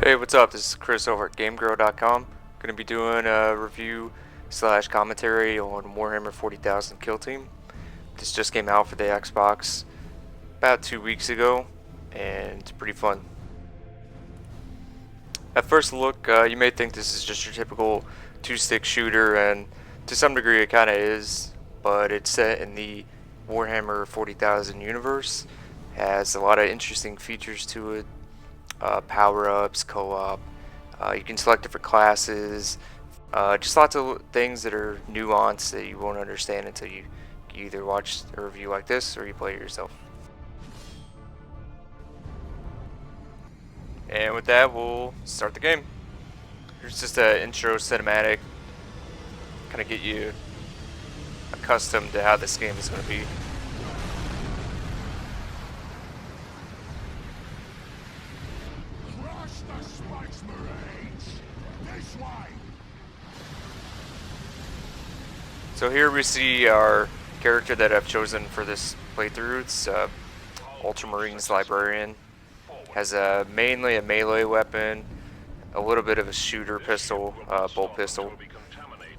Hey, what's up? This is Chris over at GameGrow.com. Going to be doing a review slash commentary on Warhammer 40,000 Kill Team. This just came out for the Xbox about 2 weeks ago, and it's pretty fun. At first look, you may think this is just your typical two-stick shooter, and to some degree it kind of is, but it's set in the Warhammer 40,000 universe. Has a lot of interesting features to it. Power-ups, co-op, you can select different classes, just lots of things that are nuanced that you won't understand until you either watch a review like this or you play it yourself. And with that, we'll start the game. Here's just an intro cinematic, kind of get you accustomed to how this game is going to be. So here we see our character that I've chosen for this playthrough. It's Ultramarines Librarian. Has mainly a melee weapon, a little bit of a shooter pistol, bolt pistol,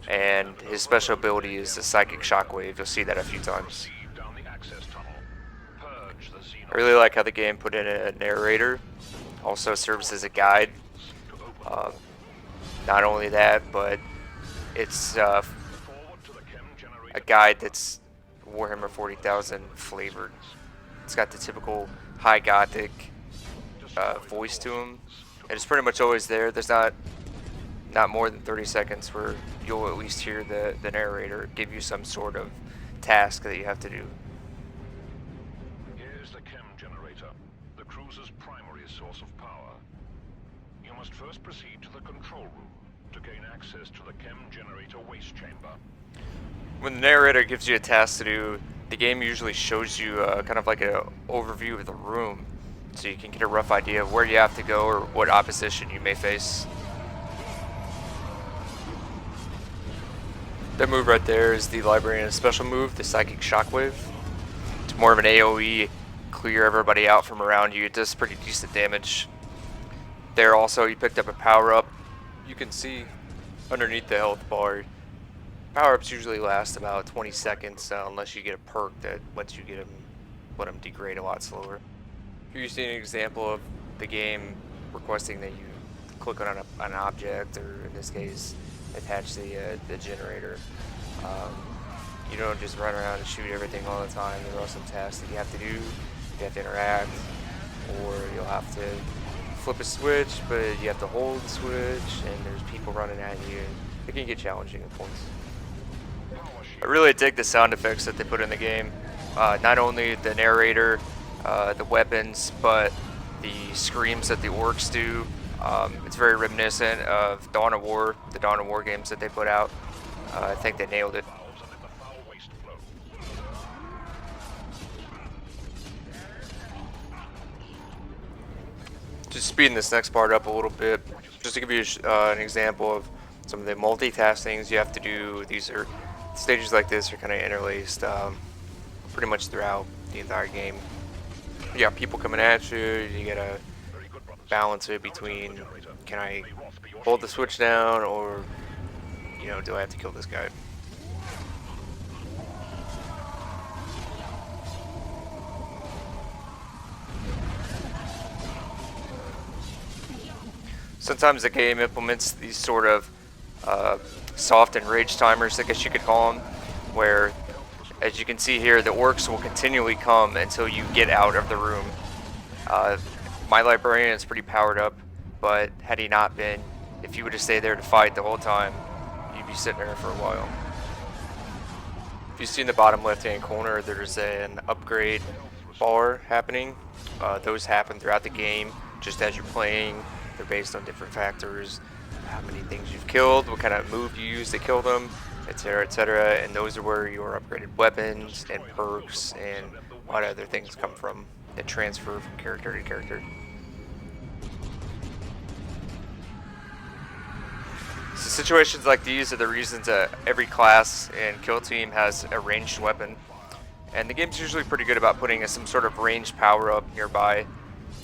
and his special ability is the Psychic Shockwave. You'll see that a few times. I really like how the game put in a narrator. Also serves as a guide. Not only that, but it's a guide that's Warhammer 40,000 flavored. It's got the typical high gothic voice to him, and it's pretty much always there. There's not more than 30 seconds where you'll at least hear the narrator give you some sort of task that you have to do. Here's the chem generator, the cruiser's primary source of power. You must first proceed to the control room to gain access to the chem generator waste chamber. When the narrator gives you a task to do, the game usually shows you kind of like an overview of the room, so you can get a rough idea of where you have to go or what opposition you may face. That move right there is the Librarian's special move, the Psychic Shockwave. It's more of an AoE, clear everybody out from around you. It does pretty decent damage. There also you picked up a power-up. You can see underneath the health bar, power-ups usually last about 20 seconds unless you get a perk that lets you let them degrade a lot slower. Here you see an example of the game requesting that you click on an object, or in this case, attach the generator. You don't just run around and shoot everything all the time. There are some tasks that you have to do. You have to interact, or you'll have to flip a switch, but you have to hold the switch, and there's people running at you. It can get challenging at points. I really dig the sound effects that they put in the game. Not only the narrator, the weapons, but the screams that the orcs do. It's very reminiscent of Dawn of War, the Dawn of War games that they put out. I think they nailed it. Just speeding this next part up a little bit, just to give you an example of some of the multitask things you have to do. These are stages like this are kind of interlaced pretty much throughout the entire game. You got people coming at you. You gotta balance it between, can I hold the switch down, or do I have to kill this guy? Sometimes the game implements these sort of soft and rage timers, I guess you could call them, where, as you can see here, the orcs will continually come until you get out of the room. My Librarian is pretty powered up, but had he not been, if you would have stayed there to fight the whole time, you'd be sitting there for a while. If you see in the bottom left-hand corner, there's an upgrade bar happening. Those happen throughout the game, just as you're playing. They're based on different factors, how many things you've killed, what kind of move you use to kill them, etc., etc. And those are where your upgraded weapons and perks and a lot of other things come from that transfer from character to character. So situations like these are the reasons that every class and kill team has a ranged weapon. And the game's usually pretty good about putting some sort of ranged power up nearby.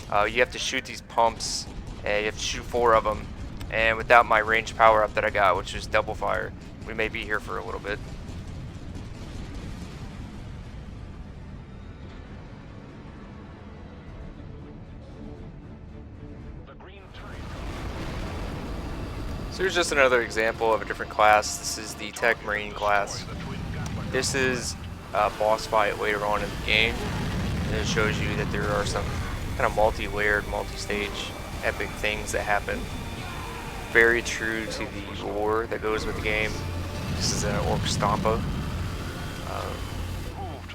You have to shoot these pumps, and you have to shoot 4 of them. And without my range power up that I got, which is double fire, we may be here for a little bit. So here's just another example of a different class. This is the Tech Marine class. This is a boss fight later on in the game, and it shows you that there are some kind of multi-layered, multi-stage epic things that happen. Very true to the lore that goes with the game. This is an Orc Stompa.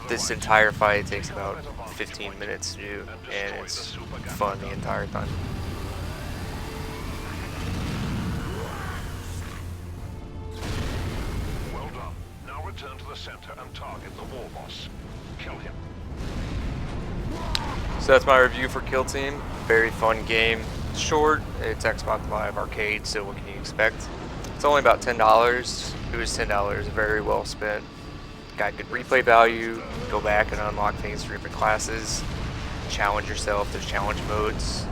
This entire fight takes about 15 minutes to do, and it's fun the entire time. Well done. Now return to the center and target the war boss. Kill him. So that's my review for Kill Team. Very fun game. It's short. It's Xbox Live Arcade, so what can you expect? It's only about $10. It was $10. Very well spent. Got good replay value. Go back and unlock things for different classes. Challenge yourself. There's challenge modes.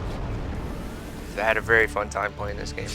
I had a very fun time playing this game.